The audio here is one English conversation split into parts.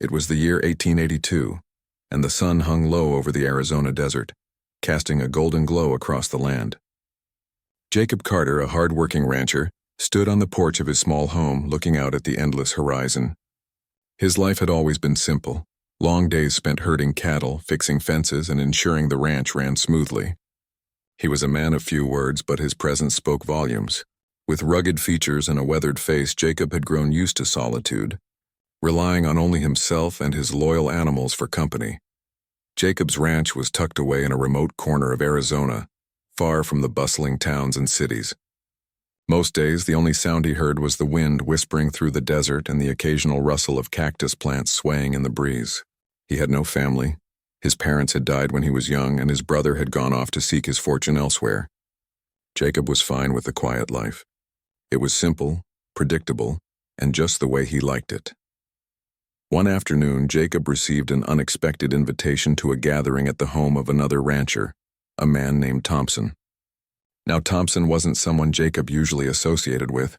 It was the year 1882, and the sun hung low over the Arizona desert, casting a golden glow across the land. Jacob Carter, a hard-working rancher, stood on the porch of his small home looking out at the endless horizon. His life had always been simple, long days spent herding cattle, fixing fences, and ensuring the ranch ran smoothly. He was a man of few words, but his presence spoke volumes. With rugged features and a weathered face, Jacob had grown used to solitude, relying on only himself and his loyal animals for company. Jacob's ranch was tucked away in a remote corner of Arizona, far from the bustling towns and cities. Most days, the only sound he heard was the wind whispering through the desert and the occasional rustle of cactus plants swaying in the breeze. He had no family. His parents had died when he was young, and his brother had gone off to seek his fortune elsewhere. Jacob was fine with the quiet life. It was simple, predictable, and just the way he liked it. One afternoon, Jacob received an unexpected invitation to a gathering at the home of another rancher, a man named Thompson. Now, Thompson wasn't someone Jacob usually associated with.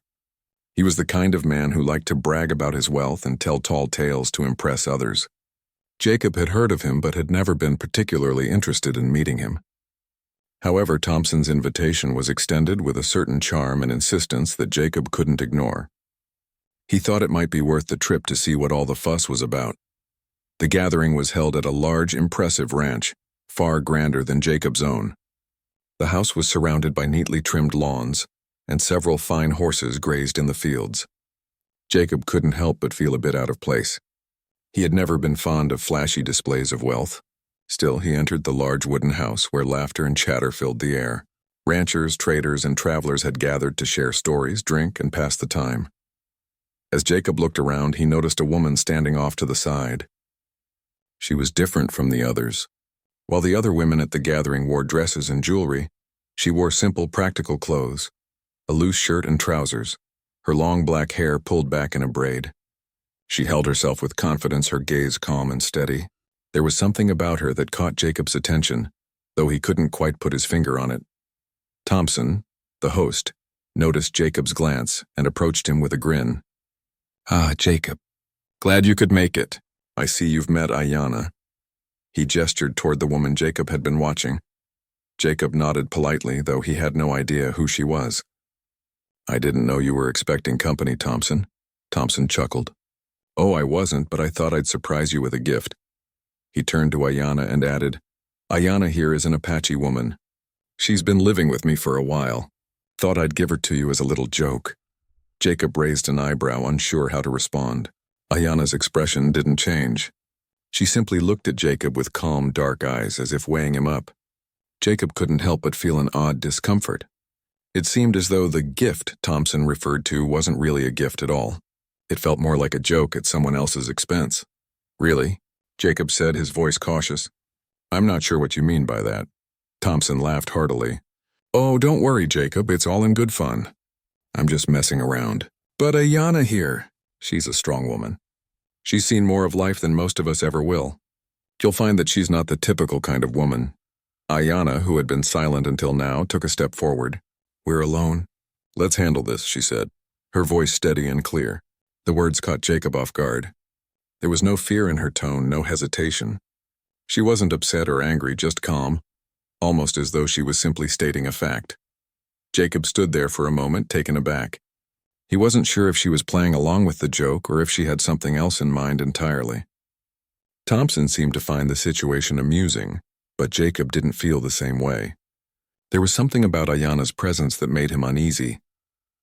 He was the kind of man who liked to brag about his wealth and tell tall tales to impress others. Jacob had heard of him but had never been particularly interested in meeting him. However, Thompson's invitation was extended with a certain charm and insistence that Jacob couldn't ignore. He thought it might be worth the trip to see what all the fuss was about. The gathering was held at a large, impressive ranch, far grander than Jacob's own. The house was surrounded by neatly trimmed lawns, and several fine horses grazed in the fields. Jacob couldn't help but feel a bit out of place. He had never been fond of flashy displays of wealth. Still, he entered the large wooden house where laughter and chatter filled the air. Ranchers, traders, and travelers had gathered to share stories, drink, and pass the time. As Jacob looked around, he noticed a woman standing off to the side. She was different from the others. While the other women at the gathering wore dresses and jewelry, she wore simple, practical clothes, a loose shirt and trousers, her long black hair pulled back in a braid. She held herself with confidence, her gaze calm and steady. There was something about her that caught Jacob's attention, though he couldn't quite put his finger on it. Thompson, the host, noticed Jacob's glance and approached him with a grin. "Ah, Jacob. Glad you could make it. I see you've met Ayanna." He gestured toward the woman Jacob had been watching. Jacob nodded politely, though he had no idea who she was. "I didn't know you were expecting company, Thompson." Thompson chuckled. "Oh, I wasn't, but I thought I'd surprise you with a gift." He turned to Ayanna and added, "Ayanna here is an Apache woman. She's been living with me for a while. Thought I'd give her to you as a little joke." Jacob raised an eyebrow, unsure how to respond. Ayanna's expression didn't change. She simply looked at Jacob with calm, dark eyes, as if weighing him up. Jacob couldn't help but feel an odd discomfort. It seemed as though the gift Thompson referred to wasn't really a gift at all. It felt more like a joke at someone else's expense. "Really?" Jacob said, his voice cautious. "I'm not sure what you mean by that." Thompson laughed heartily. "Oh, don't worry, Jacob, it's all in good fun. I'm just messing around. But Ayanna here, she's a strong woman. She's seen more of life than most of us ever will. You'll find that she's not the typical kind of woman." Ayanna, who had been silent until now, took a step forward. "We're alone. Let's handle this," she said, her voice steady and clear. The words caught Jacob off guard. There was no fear in her tone, no hesitation. She wasn't upset or angry, just calm, almost as though she was simply stating a fact. Jacob stood there for a moment, taken aback. He wasn't sure if she was playing along with the joke or if she had something else in mind entirely. Thompson seemed to find the situation amusing, but Jacob didn't feel the same way. There was something about Ayanna's presence that made him uneasy,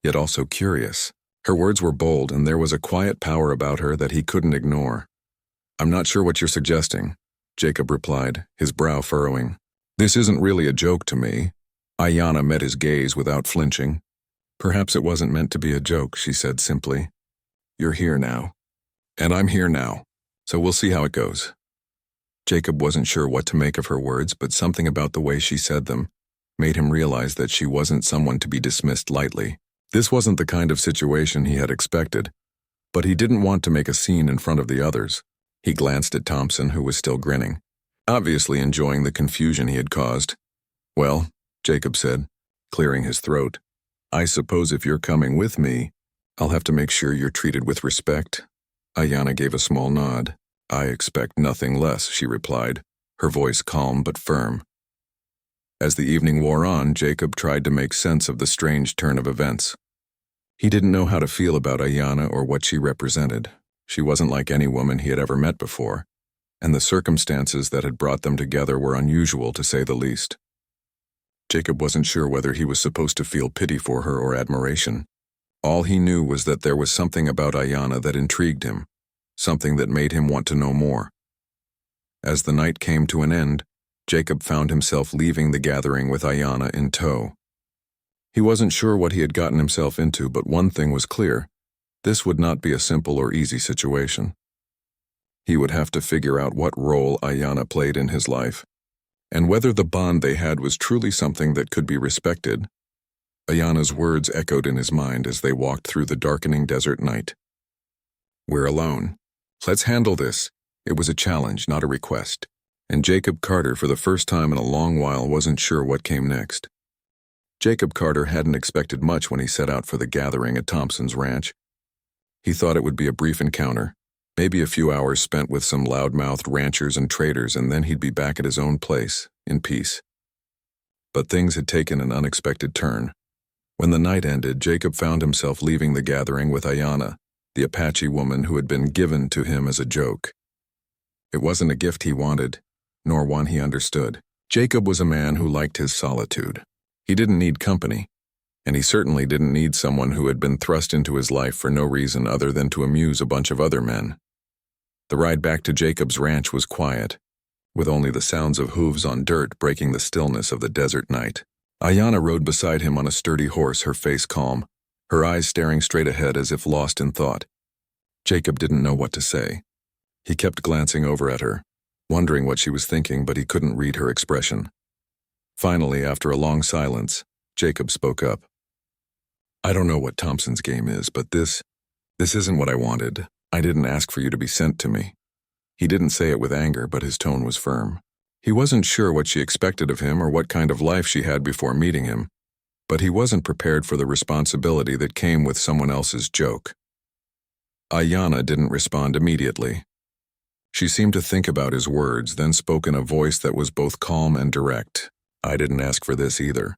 yet also curious. Her words were bold, and there was a quiet power about her that he couldn't ignore. "I'm not sure what you're suggesting," Jacob replied, his brow furrowing. "This isn't really a joke to me." Ayanna met his gaze without flinching. "Perhaps it wasn't meant to be a joke," she said simply. "You're here now. And I'm here now. So we'll see how it goes." Jacob wasn't sure what to make of her words, but something about the way she said them made him realize that she wasn't someone to be dismissed lightly. This wasn't the kind of situation he had expected, but he didn't want to make a scene in front of the others. He glanced at Thompson, who was still grinning, obviously enjoying the confusion he had caused. "Well," Jacob said, clearing his throat, "I suppose if you're coming with me, I'll have to make sure you're treated with respect." Ayanna gave a small nod. "I expect nothing less," she replied, her voice calm but firm. As the evening wore on, Jacob tried to make sense of the strange turn of events. He didn't know how to feel about Ayanna or what she represented. She wasn't like any woman he had ever met before, and the circumstances that had brought them together were unusual, to say the least. Jacob wasn't sure whether he was supposed to feel pity for her or admiration. All he knew was that there was something about Ayanna that intrigued him, something that made him want to know more. As the night came to an end, Jacob found himself leaving the gathering with Ayanna in tow. He wasn't sure what he had gotten himself into, but one thing was clear: this would not be a simple or easy situation. He would have to figure out what role Ayanna played in his life, and whether the bond they had was truly something that could be respected. Ayanna's words echoed in his mind as they walked through the darkening desert night. "We're alone. Let's handle this." It was a challenge, not a request, and Jacob Carter, for the first time in a long while, wasn't sure what came next. Jacob Carter hadn't expected much when he set out for the gathering at Thompson's ranch. He thought it would be a brief encounter, maybe a few hours spent with some loud-mouthed ranchers and traders, and then he'd be back at his own place, in peace. But things had taken an unexpected turn. When the night ended, Jacob found himself leaving the gathering with Ayanna, the Apache woman who had been given to him as a joke. It wasn't a gift he wanted, nor one he understood. Jacob was a man who liked his solitude. He didn't need company, and he certainly didn't need someone who had been thrust into his life for no reason other than to amuse a bunch of other men. The ride back to Jacob's ranch was quiet, with only the sounds of hooves on dirt breaking the stillness of the desert night. Ayanna rode beside him on a sturdy horse, her face calm, her eyes staring straight ahead as if lost in thought. Jacob didn't know what to say. He kept glancing over at her, wondering what she was thinking, but he couldn't read her expression. Finally, after a long silence, Jacob spoke up. "I don't know what Thompson's game is, but this isn't what I wanted. I didn't ask for you to be sent to me." He didn't say it with anger, but his tone was firm. He wasn't sure what she expected of him or what kind of life she had before meeting him, but he wasn't prepared for the responsibility that came with someone else's joke. Ayanna didn't respond immediately. She seemed to think about his words, then spoke in a voice that was both calm and direct. "I didn't ask for this either,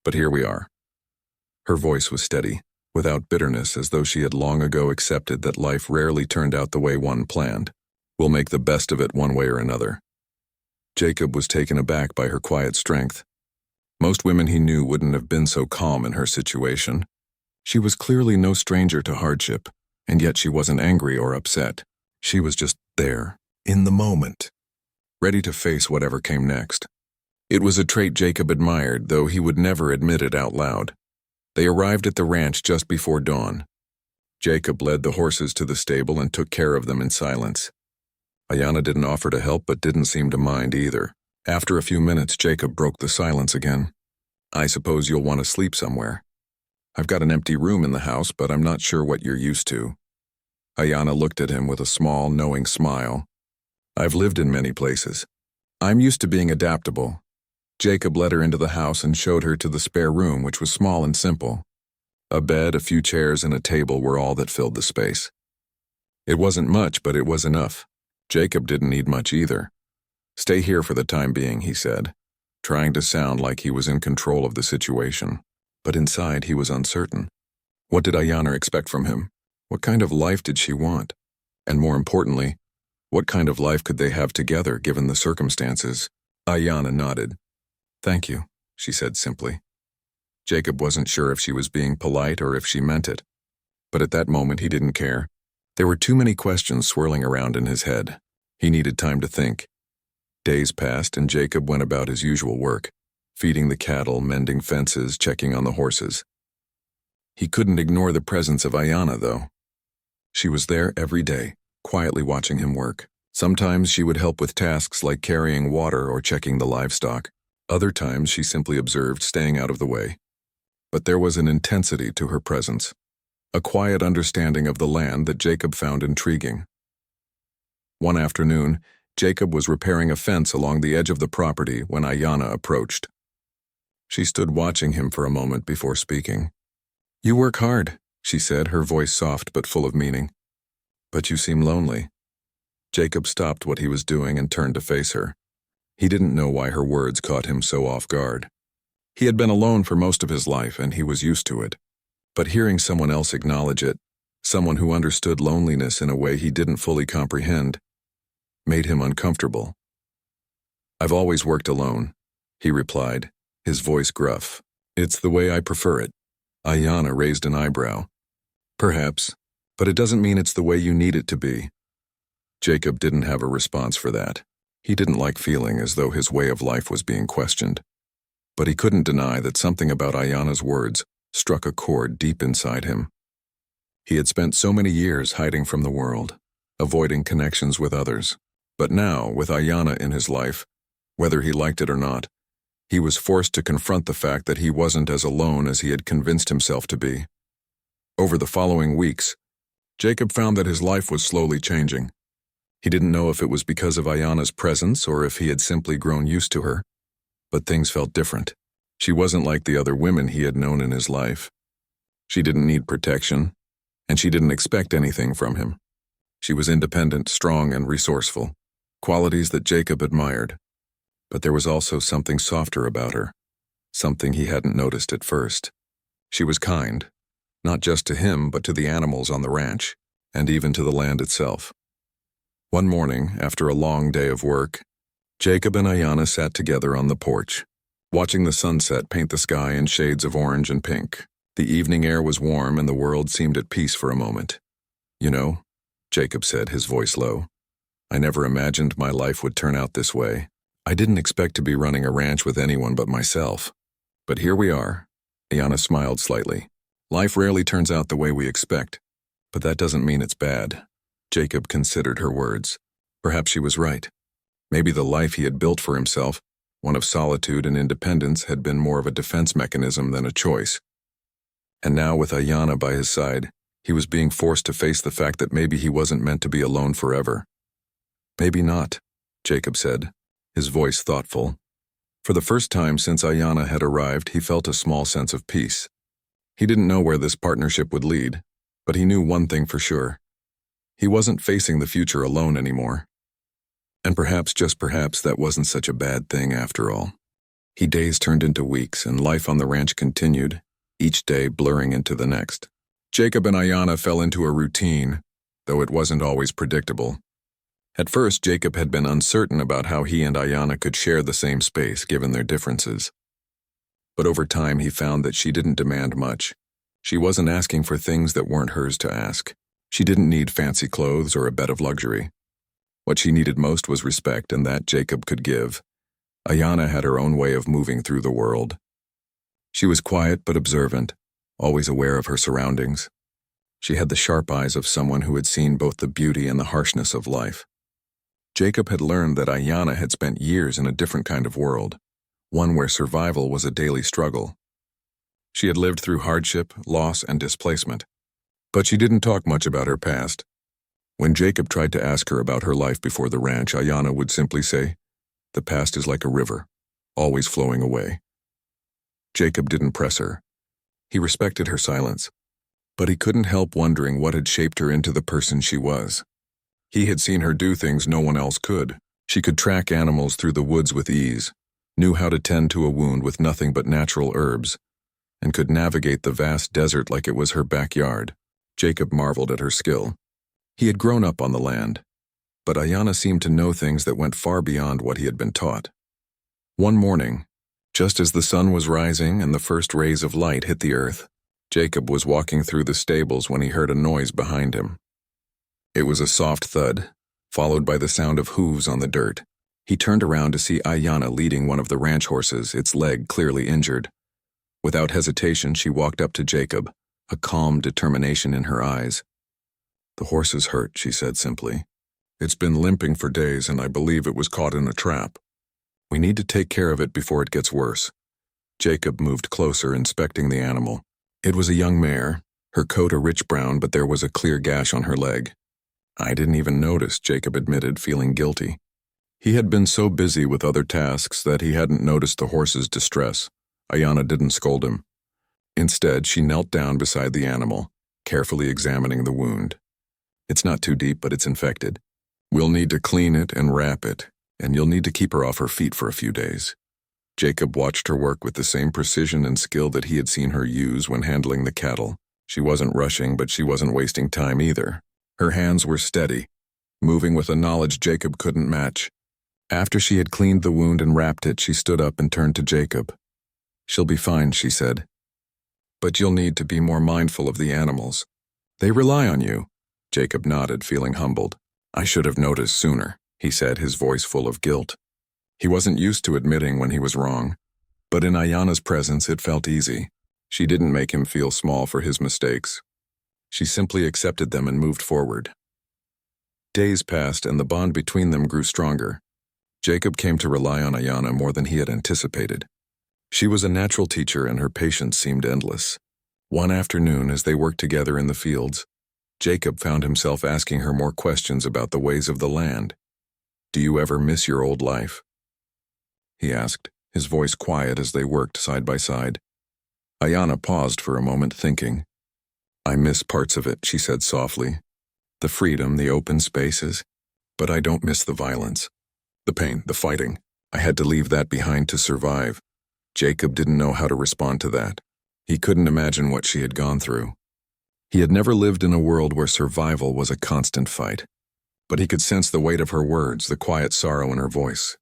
but here we are." Her voice was steady, without bitterness, as though she had long ago accepted that life rarely turned out the way one planned. "We'll make the best of it one way or another." Jacob was taken aback by her quiet strength. Most women he knew wouldn't have been so calm in her situation. She was clearly no stranger to hardship, and yet she wasn't angry or upset. She was just there, in the moment, ready to face whatever came next. It was a trait Jacob admired, though he would never admit it out loud. They arrived at the ranch just before dawn. Jacob led the horses to the stable and took care of them in silence. Ayanna didn't offer to help, but didn't seem to mind either. After a few minutes, Jacob broke the silence again. "I suppose you'll want to sleep somewhere. I've got an empty room in the house, but I'm not sure what you're used to." Ayanna looked at him with a small, knowing smile. "I've lived in many places. I'm used to being adaptable." Jacob led her into the house and showed her to the spare room, which was small and simple. A bed, a few chairs, and a table were all that filled the space. It wasn't much, but it was enough. Jacob didn't need much either. "Stay here for the time being," he said, trying to sound like he was in control of the situation. But inside he was uncertain. What did Ayanna expect from him? What kind of life did she want? And more importantly, what kind of life could they have together given the circumstances? Ayanna nodded. "Thank you," she said simply. Jacob wasn't sure if she was being polite or if she meant it. But at that moment he didn't care. There were too many questions swirling around in his head. He needed time to think. Days passed and Jacob went about his usual work, feeding the cattle, mending fences, checking on the horses. He couldn't ignore the presence of Ayanna, though. She was there every day, quietly watching him work. Sometimes she would help with tasks like carrying water or checking the livestock. Other times she simply observed, staying out of the way. But there was an intensity to her presence, a quiet understanding of the land that Jacob found intriguing. One afternoon, Jacob was repairing a fence along the edge of the property when Ayanna approached. She stood watching him for a moment before speaking. "You work hard," she said, her voice soft but full of meaning. "But you seem lonely." Jacob stopped what he was doing and turned to face her. He didn't know why her words caught him so off guard. He had been alone for most of his life, and he was used to it. But hearing someone else acknowledge it, someone who understood loneliness in a way he didn't fully comprehend, made him uncomfortable. "I've always worked alone," he replied, his voice gruff. "It's the way I prefer it." Ayanna raised an eyebrow. "Perhaps, but it doesn't mean it's the way you need it to be." Jacob didn't have a response for that. He didn't like feeling as though his way of life was being questioned. But he couldn't deny that something about Ayanna's words struck a chord deep inside him. He had spent so many years hiding from the world, avoiding connections with others. But now, with Ayanna in his life, whether he liked it or not, he was forced to confront the fact that he wasn't as alone as he had convinced himself to be. Over the following weeks, Jacob found that his life was slowly changing. He didn't know if it was because of Ayanna's presence or if he had simply grown used to her. But things felt different. She wasn't like the other women he had known in his life. She didn't need protection, and she didn't expect anything from him. She was independent, strong, and resourceful, qualities that Jacob admired. But there was also something softer about her, something he hadn't noticed at first. She was kind, not just to him but to the animals on the ranch, and even to the land itself. One morning, after a long day of work, Jacob and Ayanna sat together on the porch, watching the sunset paint the sky in shades of orange and pink. The evening air was warm and the world seemed at peace for a moment. "You know," Jacob said, his voice low, "I never imagined my life would turn out this way. I didn't expect to be running a ranch with anyone but myself. But here we are." Ayanna smiled slightly. "Life rarely turns out the way we expect, but that doesn't mean it's bad." Jacob considered her words. Perhaps she was right. Maybe the life he had built for himself, one of solitude and independence, had been more of a defense mechanism than a choice. And now, with Ayanna by his side, he was being forced to face the fact that maybe he wasn't meant to be alone forever. "Maybe not," Jacob said, his voice thoughtful. For the first time since Ayanna had arrived, he felt a small sense of peace. He didn't know where this partnership would lead, but he knew one thing for sure. He wasn't facing the future alone anymore. And perhaps, just perhaps, that wasn't such a bad thing after all. Days turned into weeks, and life on the ranch continued, each day blurring into the next. Jacob and Ayanna fell into a routine, though it wasn't always predictable. At first, Jacob had been uncertain about how he and Ayanna could share the same space given their differences. But over time he found that she didn't demand much. She wasn't asking for things that weren't hers to ask. She didn't need fancy clothes or a bed of luxury. What she needed most was respect, and that Jacob could give. Ayanna had her own way of moving through the world. She was quiet but observant, always aware of her surroundings. She had the sharp eyes of someone who had seen both the beauty and the harshness of life. Jacob had learned that Ayanna had spent years in a different kind of world, one where survival was a daily struggle. She had lived through hardship, loss, and displacement. But she didn't talk much about her past. When Jacob tried to ask her about her life before the ranch, Ayanna would simply say, "The past is like a river, always flowing away." Jacob didn't press her. He respected her silence, but he couldn't help wondering what had shaped her into the person she was. He had seen her do things no one else could. She could track animals through the woods with ease, knew how to tend to a wound with nothing but natural herbs, and could navigate the vast desert like it was her backyard. Jacob marveled at her skill. He had grown up on the land, but Ayanna seemed to know things that went far beyond what he had been taught. One morning, just as the sun was rising and the first rays of light hit the earth, Jacob was walking through the stables when he heard a noise behind him. It was a soft thud, followed by the sound of hooves on the dirt. He turned around to see Ayanna leading one of the ranch horses, its leg clearly injured. Without hesitation, she walked up to Jacob, a calm determination in her eyes. "The horse is hurt," she said simply. "It's been limping for days, and I believe it was caught in a trap. We need to take care of it before it gets worse." Jacob moved closer, inspecting the animal. It was a young mare, her coat a rich brown, but there was a clear gash on her leg. "I didn't even notice," Jacob admitted, feeling guilty. He had been so busy with other tasks that he hadn't noticed the horse's distress. Ayanna didn't scold him. Instead, she knelt down beside the animal, carefully examining the wound. "It's not too deep, but it's infected. We'll need to clean it and wrap it, and you'll need to keep her off her feet for a few days." Jacob watched her work with the same precision and skill that he had seen her use when handling the cattle. She wasn't rushing, but she wasn't wasting time either. Her hands were steady, moving with a knowledge Jacob couldn't match. After she had cleaned the wound and wrapped it, she stood up and turned to Jacob. "She'll be fine," she said. "But you'll need to be more mindful of the animals. They rely on you." Jacob nodded, feeling humbled. "I should have noticed sooner," he said, his voice full of guilt. He wasn't used to admitting when he was wrong, but in Ayana's presence it felt easy. She didn't make him feel small for his mistakes. She simply accepted them and moved forward. Days passed and the bond between them grew stronger. Jacob came to rely on Ayana more than he had anticipated. She was a natural teacher and her patience seemed endless. One afternoon, as they worked together in the fields, Jacob found himself asking her more questions about the ways of the land. "Do you ever miss your old life?" he asked, his voice quiet as they worked side by side. Ayana paused for a moment, thinking. "I miss parts of it," she said softly. "The freedom, the open spaces. But I don't miss the violence. The pain, the fighting. I had to leave that behind to survive." Jacob didn't know how to respond to that. He couldn't imagine what she had gone through. He had never lived in a world where survival was a constant fight. But he could sense the weight of her words, the quiet sorrow in her voice.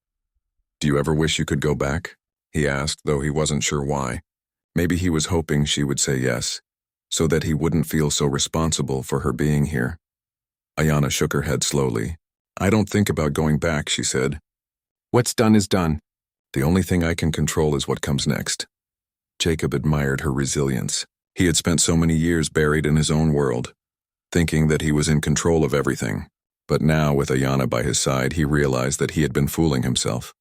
"Do you ever wish you could go back?" he asked, though he wasn't sure why. Maybe he was hoping she would say yes, so that he wouldn't feel so responsible for her being here. Ayana shook her head slowly. "I don't think about going back," she said. "What's done is done. The only thing I can control is what comes next." Jacob admired her resilience. He had spent so many years buried in his own world, thinking that he was in control of everything. But now, with Ayana by his side, he realized that he had been fooling himself.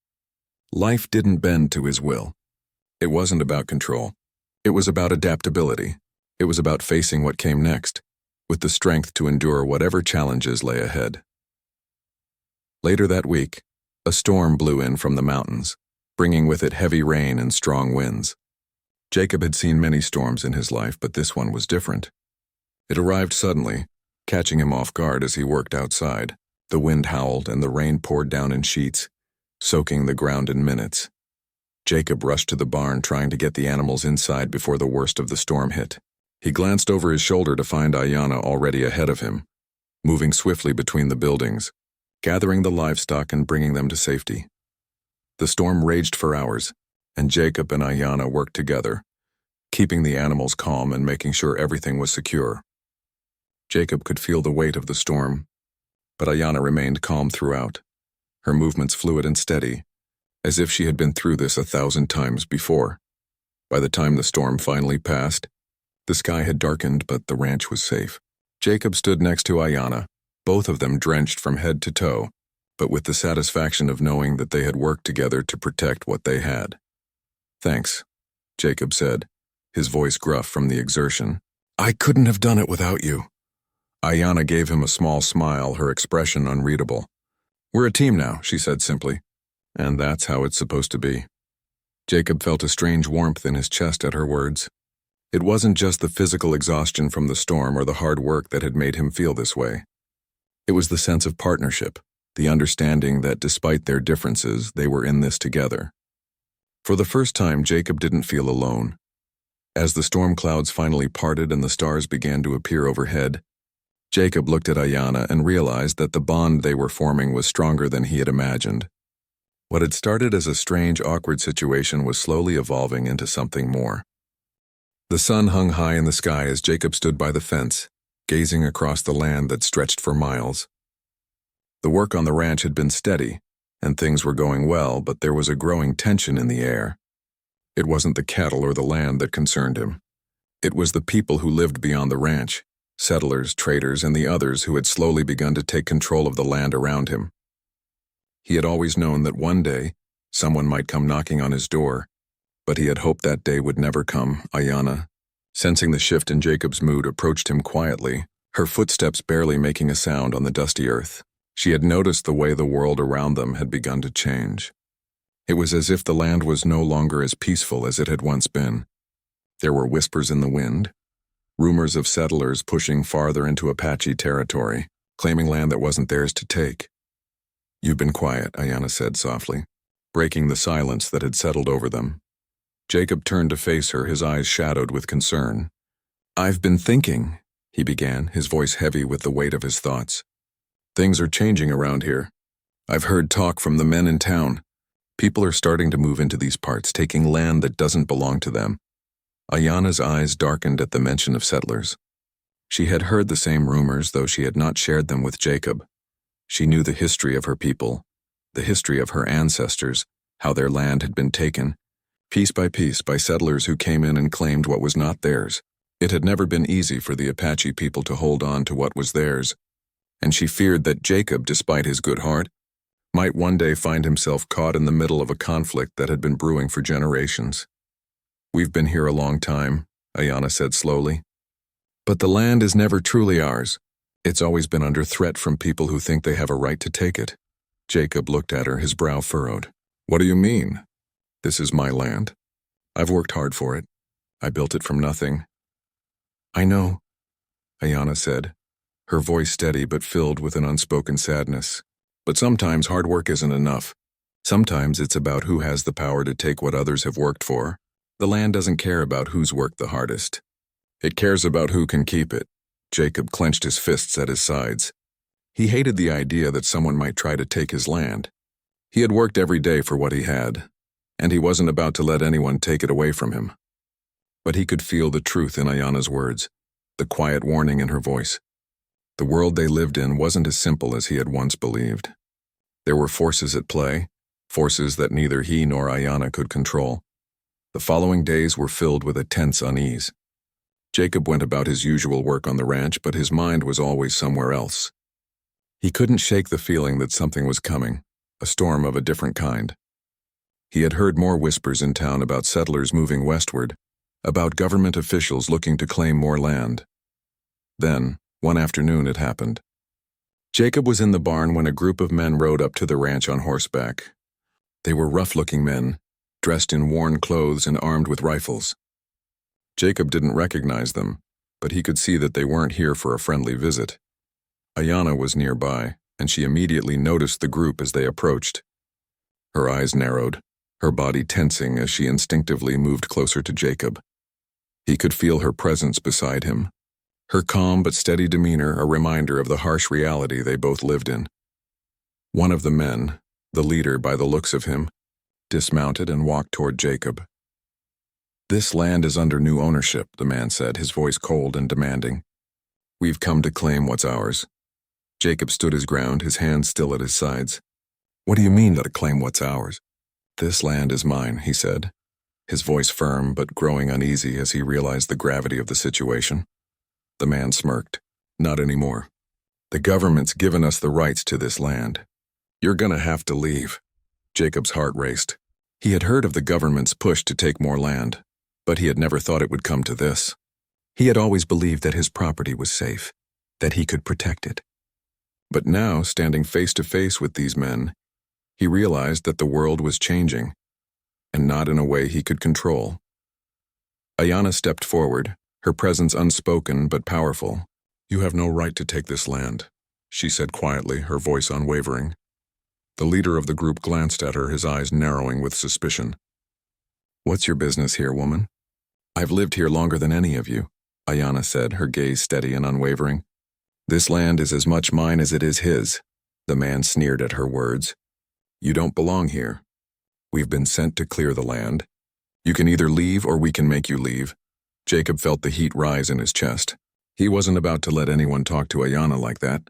Life didn't bend to his will. It wasn't about control. It was about adaptability. It was about facing what came next, with the strength to endure whatever challenges lay ahead. Later that week, a storm blew in from the mountains, bringing with it heavy rain and strong winds. Jacob had seen many storms in his life, but this one was different. It arrived suddenly, catching him off guard as he worked outside. The wind howled and the rain poured down in sheets, soaking the ground in minutes. Jacob rushed to the barn, trying to get the animals inside before the worst of the storm hit. He glanced over his shoulder to find Ayana already ahead of him, moving swiftly between the buildings, gathering the livestock and bringing them to safety. The storm raged for hours, and Jacob and Ayana worked together, keeping the animals calm and making sure everything was secure. Jacob could feel the weight of the storm, but Ayana remained calm throughout, her movements fluid and steady, as if she had been through this 1,000 times before. By the time the storm finally passed, the sky had darkened, but the ranch was safe. Jacob stood next to Ayana, both of them drenched from head to toe, but with the satisfaction of knowing that they had worked together to protect what they had. "Thanks," Jacob said, his voice gruff from the exertion. "I couldn't have done it without you." Ayana gave him a small smile, her expression unreadable. "We're a team now," she said simply. "And that's how it's supposed to be." Jacob felt a strange warmth in his chest at her words. It wasn't just the physical exhaustion from the storm or the hard work that had made him feel this way. It was the sense of partnership, the understanding that despite their differences, they were in this together. For the first time, Jacob didn't feel alone. As the storm clouds finally parted and the stars began to appear overhead, Jacob looked at Ayana and realized that the bond they were forming was stronger than he had imagined. What had started as a strange, awkward situation was slowly evolving into something more. The sun hung high in the sky as Jacob stood by the fence, gazing across the land that stretched for miles. The work on the ranch had been steady, and things were going well, but there was a growing tension in the air. It wasn't the cattle or the land that concerned him. It was the people who lived beyond the ranch, settlers, traders, and the others who had slowly begun to take control of the land around him. He had always known that one day, someone might come knocking on his door, but he had hoped that day would never come. Ayana, sensing the shift in Jacob's mood, approached him quietly, her footsteps barely making a sound on the dusty earth. She had noticed the way the world around them had begun to change. It was as if the land was no longer as peaceful as it had once been. There were whispers in the wind, rumors of settlers pushing farther into Apache territory, claiming land that wasn't theirs to take. You've been quiet, Ayanna said softly, breaking the silence that had settled over them. Jacob turned to face her, his eyes shadowed with concern. I've been thinking, he began, his voice heavy with the weight of his thoughts. Things are changing around here. I've heard talk from the men in town. People are starting to move into these parts, taking land that doesn't belong to them. Ayanna's eyes darkened at the mention of settlers. She had heard the same rumors, though she had not shared them with Jacob. She knew the history of her people, the history of her ancestors, how their land had been taken, piece, by settlers who came in and claimed what was not theirs. It had never been easy for the Apache people to hold on to what was theirs, and she feared that Jacob, despite his good heart, might one day find himself caught in the middle of a conflict that had been brewing for generations. We've been here a long time, Ayanna said slowly. But the land is never truly ours. It's always been under threat from people who think they have a right to take it. Jacob looked at her, his brow furrowed. What do you mean? This is my land. I've worked hard for it. I built it from nothing. I know, Ayanna said, her voice steady but filled with an unspoken sadness. But sometimes hard work isn't enough. Sometimes it's about who has the power to take what others have worked for. The land doesn't care about who's worked the hardest. It cares about who can keep it. Jacob clenched his fists at his sides. He hated the idea that someone might try to take his land. He had worked every day for what he had, and he wasn't about to let anyone take it away from him. But he could feel the truth in Ayanna's words, the quiet warning in her voice. The world they lived in wasn't as simple as he had once believed. There were forces at play, forces that neither he nor Ayanna could control. The following days were filled with a tense unease. Jacob went about his usual work on the ranch, but his mind was always somewhere else. He couldn't shake the feeling that something was coming, a storm of a different kind. He had heard more whispers in town about settlers moving westward, about government officials looking to claim more land. Then, one afternoon, it happened. Jacob was in the barn when a group of men rode up to the ranch on horseback. They were rough-looking men, dressed in worn clothes and armed with rifles. Jacob didn't recognize them, but he could see that they weren't here for a friendly visit. Ayanna was nearby, and she immediately noticed the group as they approached. Her eyes narrowed, her body tensing as she instinctively moved closer to Jacob. He could feel her presence beside him, her calm but steady demeanor a reminder of the harsh reality they both lived in. One of the men, the leader by the looks of him, dismounted and walked toward Jacob. This land is under new ownership, the man said, his voice cold and demanding. We've come to claim what's ours. Jacob stood his ground, his hands still at his sides. What do you mean to claim what's ours? This land is mine, he said, his voice firm but growing uneasy as he realized the gravity of the situation. The man smirked. Not anymore. The government's given us the rights to this land. You're gonna have to leave. Jacob's heart raced. He had heard of the government's push to take more land, but he had never thought it would come to this. He had always believed that his property was safe, that he could protect it. But now, standing face to face with these men, he realized that the world was changing, and not in a way he could control. Ayanna stepped forward, her presence unspoken but powerful. You have no right to take this land, she said quietly, her voice unwavering. The leader of the group glanced at her, his eyes narrowing with suspicion. What's your business here, woman? I've lived here longer than any of you, Ayanna said, her gaze steady and unwavering. This land is as much mine as it is his. The man sneered at her words. You don't belong here. We've been sent to clear the land. You can either leave or we can make you leave. Jacob felt the heat rise in his chest. He wasn't about to let anyone talk to Ayanna like that.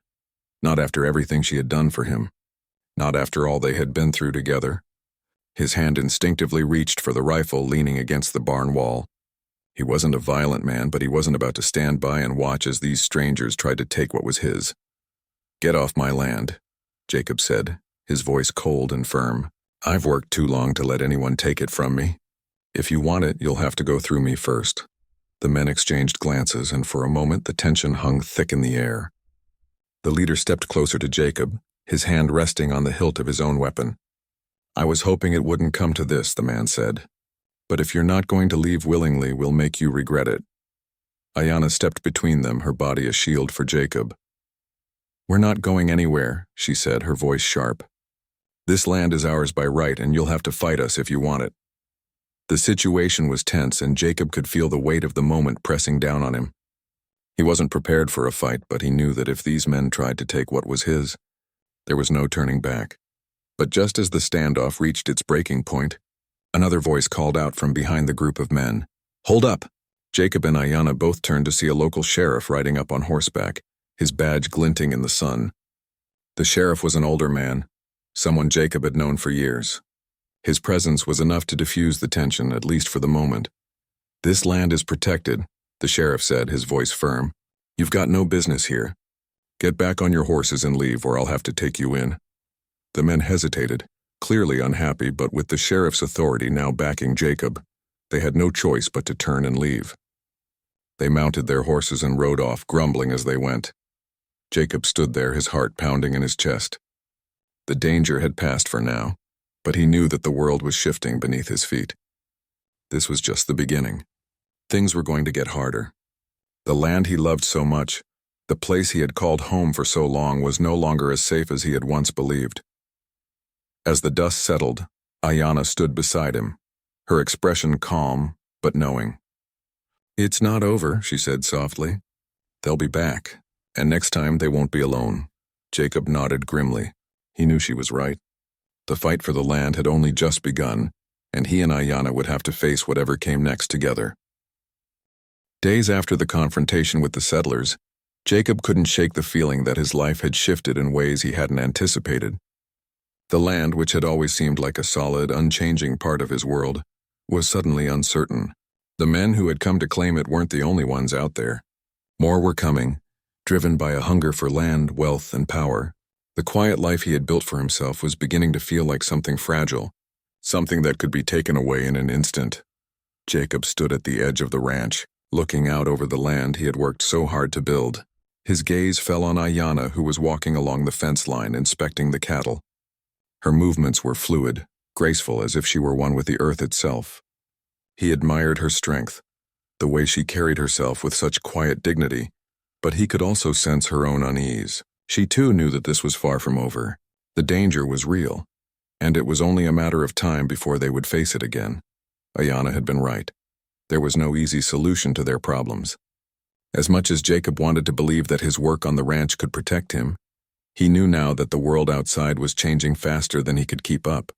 Not after everything she had done for him. Not after all they had been through together. His hand instinctively reached for the rifle leaning against the barn wall. He wasn't a violent man, but he wasn't about to stand by and watch as these strangers tried to take what was his. Get off my land, Jacob said, his voice cold and firm. I've worked too long to let anyone take it from me. If you want it, you'll have to go through me first. The men exchanged glances, and for a moment the tension hung thick in the air. The leader stepped closer to Jacob, his hand resting on the hilt of his own weapon. I was hoping it wouldn't come to this, the man said. But if you're not going to leave willingly, we'll make you regret it. Ayanna stepped between them, her body a shield for Jacob. We're not going anywhere, she said, her voice sharp. This land is ours by right, and you'll have to fight us if you want it." The situation was tense, and Jacob could feel the weight of the moment pressing down on him. He wasn't prepared for a fight, but he knew that if these men tried to take what was his, there was no turning back. But just as the standoff reached its breaking point, another voice called out from behind the group of men, "Hold up!" Jacob and Ayanna both turned to see a local sheriff riding up on horseback, his badge glinting in the sun. The sheriff was an older man, someone Jacob had known for years. His presence was enough to diffuse the tension, at least for the moment. "This land is protected," the sheriff said, his voice firm. "You've got no business here. Get back on your horses and leave, or I'll have to take you in." The men hesitated, clearly unhappy, but with the sheriff's authority now backing Jacob, they had no choice but to turn and leave. They mounted their horses and rode off, grumbling as they went. Jacob stood there, his heart pounding in his chest. The danger had passed for now, but he knew that the world was shifting beneath his feet. This was just the beginning. Things were going to get harder. The land he loved so much, the place he had called home for so long, was no longer as safe as he had once believed. As the dust settled, Ayanna stood beside him, her expression calm but knowing. "It's not over," she said softly. "They'll be back, and next time they won't be alone." Jacob nodded grimly. He knew she was right. The fight for the land had only just begun, and he and Ayanna would have to face whatever came next together. Days after the confrontation with the settlers, Jacob couldn't shake the feeling that his life had shifted in ways he hadn't anticipated. The land, which had always seemed like a solid, unchanging part of his world, was suddenly uncertain. The men who had come to claim it weren't the only ones out there. More were coming, driven by a hunger for land, wealth, and power. The quiet life he had built for himself was beginning to feel like something fragile, something that could be taken away in an instant. Jacob stood at the edge of the ranch, looking out over the land he had worked so hard to build. His gaze fell on Ayanna, who was walking along the fence line, inspecting the cattle. Her movements were fluid, graceful, as if she were one with the earth itself. He admired her strength, the way she carried herself with such quiet dignity, but he could also sense her own unease. She too knew that this was far from over. The danger was real, and it was only a matter of time before they would face it again. Ayanna had been right. There was no easy solution to their problems. As much as Jacob wanted to believe that his work on the ranch could protect him, he knew now that the world outside was changing faster than he could keep up.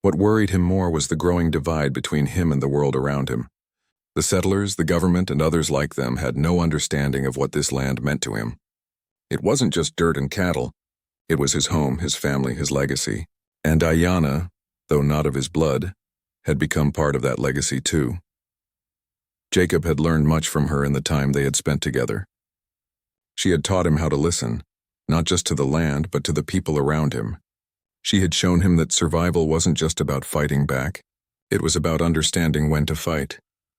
What worried him more was the growing divide between him and the world around him. The settlers, the government, and others like them had no understanding of what this land meant to him. It wasn't just dirt and cattle. It was his home, his family, his legacy. And Ayanna, though not of his blood, had become part of that legacy too. Jacob had learned much from her in the time they had spent together. She had taught him how to listen, not just to the land, but to the people around him. She had shown him that survival wasn't just about fighting back. It was about understanding when to fight,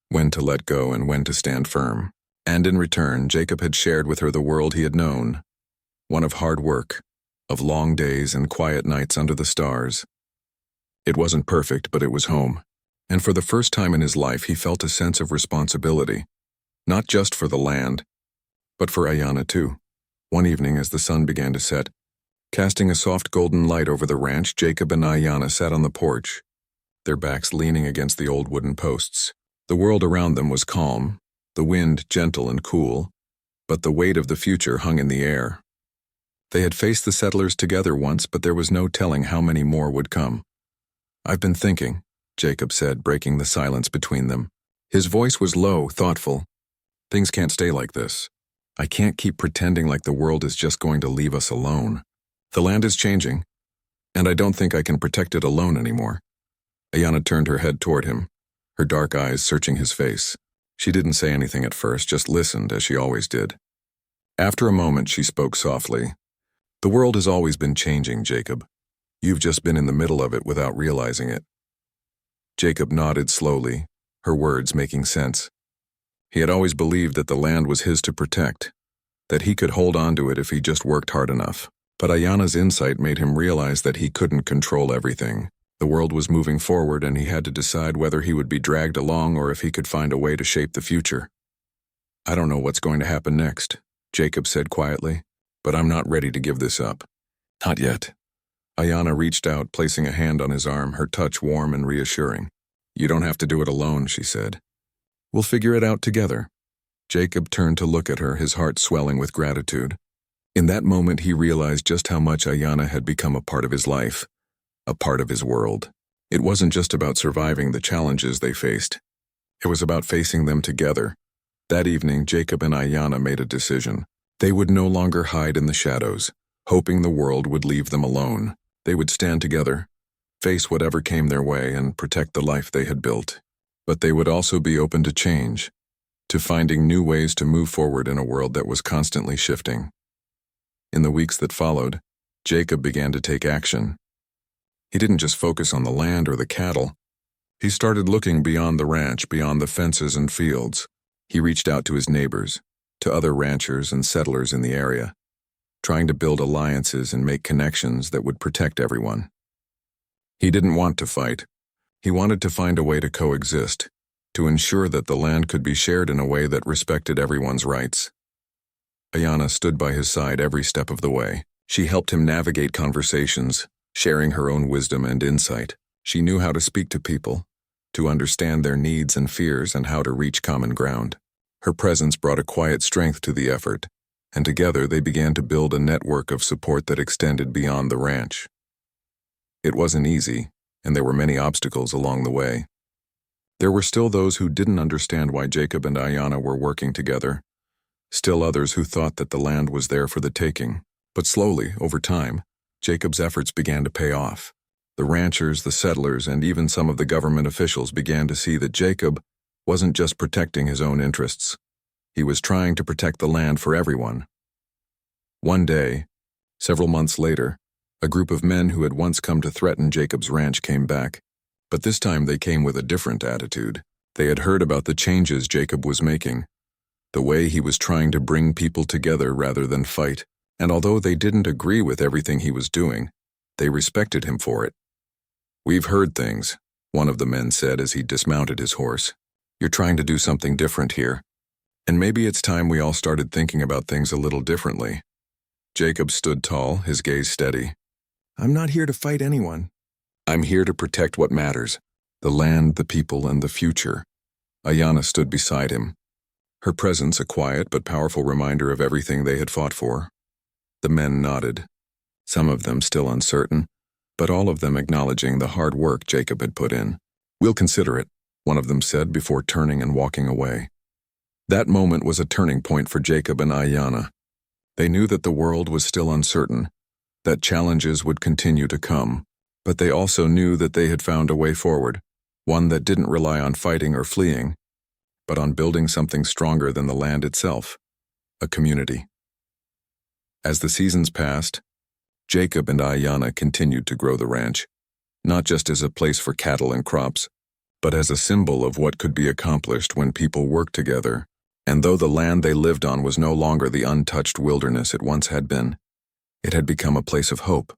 when to let go, and when to stand firm. And in return, Jacob had shared with her the world he had known, one of hard work, of long days and quiet nights under the stars. It wasn't perfect, but it was home. And for the first time in his life, he felt a sense of responsibility, not just for the land, but for Ayanna too. One evening, as the sun began to set, casting a soft golden light over the ranch, Jacob and Ayanna sat on the porch, their backs leaning against the old wooden posts. The world around them was calm, the wind gentle and cool, but the weight of the future hung in the air. They had faced the settlers together once, but there was no telling how many more would come. "I've been thinking," Jacob said, breaking the silence between them. His voice was low, thoughtful. "Things can't stay like this. I can't keep pretending like the world is just going to leave us alone. The land is changing, and I don't think I can protect it alone anymore." Ayanna turned her head toward him, her dark eyes searching his face. She didn't say anything at first, just listened, as she always did. After a moment, she spoke softly. "The world has always been changing, Jacob. You've just been in the middle of it without realizing it." Jacob nodded slowly, her words making sense. He had always believed that the land was his to protect, that he could hold on to it if he just worked hard enough. But Ayanna's insight made him realize that he couldn't control everything. The world was moving forward, and he had to decide whether he would be dragged along or if he could find a way to shape the future. "I don't know what's going to happen next," Jacob said quietly, "but I'm not ready to give this up. Not yet. Ayana reached out, placing a hand on his arm, her touch warm and reassuring. "You don't have to do it alone," she said. "We'll figure it out together." Jacob turned to look at her, his heart swelling with gratitude. In that moment, he realized just how much Ayana had become a part of his life, a part of his world. It wasn't just about surviving the challenges they faced. It was about facing them together. That evening, Jacob and Ayana made a decision. They would no longer hide in the shadows, hoping the world would leave them alone. They would stand together, face whatever came their way, and protect the life they had built. But they would also be open to change, to finding new ways to move forward in a world that was constantly shifting. In the weeks that followed, Jacob began to take action. He didn't just focus on the land or the cattle. He started looking beyond the ranch, beyond the fences and fields. He reached out to his neighbors, to other ranchers and settlers in the area, trying to build alliances and make connections that would protect everyone. He didn't want to fight. He wanted to find a way to coexist, to ensure that the land could be shared in a way that respected everyone's rights. Ayana stood by his side every step of the way. She helped him navigate conversations, sharing her own wisdom and insight. She knew how to speak to people, to understand their needs and fears, and how to reach common ground. Her presence brought a quiet strength to the effort, and together they began to build a network of support that extended beyond the ranch. It wasn't easy, and there were many obstacles along the way. There were still those who didn't understand why Jacob and Ayana were working together, still others who thought that the land was there for the taking. But slowly, over time, Jacob's efforts began to pay off. The ranchers, the settlers, and even some of the government officials began to see that Jacob wasn't just protecting his own interests. He was trying to protect the land for everyone. One day, several months later, a group of men who had once come to threaten Jacob's ranch came back, but this time they came with a different attitude. They had heard about the changes Jacob was making, the way he was trying to bring people together rather than fight, and although they didn't agree with everything he was doing, they respected him for it. "We've heard things," one of the men said as he dismounted his horse. "You're trying to do something different here. And maybe it's time we all started thinking about things a little differently." Jacob stood tall, his gaze steady. "I'm not here to fight anyone. I'm here to protect what matters, the land, the people, and the future." Ayana stood beside him, her presence a quiet but powerful reminder of everything they had fought for. The men nodded, some of them still uncertain, but all of them acknowledging the hard work Jacob had put in. "We'll consider it," one of them said before turning and walking away. That moment was a turning point for Jacob and Ayana. They knew that the world was still uncertain, that challenges would continue to come, but they also knew that they had found a way forward, one that didn't rely on fighting or fleeing, but on building something stronger than the land itself, a community. As the seasons passed, Jacob and Ayana continued to grow the ranch, not just as a place for cattle and crops, but as a symbol of what could be accomplished when people worked together. And though the land they lived on was no longer the untouched wilderness it once had been, it had become a place of hope,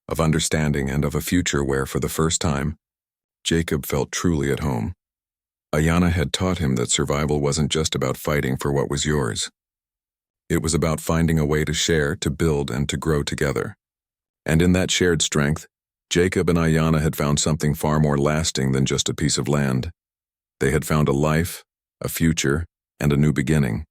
of understanding, and of a future where, for the first time, Jacob felt truly at home. Ayana had taught him that survival wasn't just about fighting for what was yours. It was about finding a way to share, to build, and to grow together. And in that shared strength, Jacob and Ayana had found something far more lasting than just a piece of land. They had found a life, a future, and a new beginning.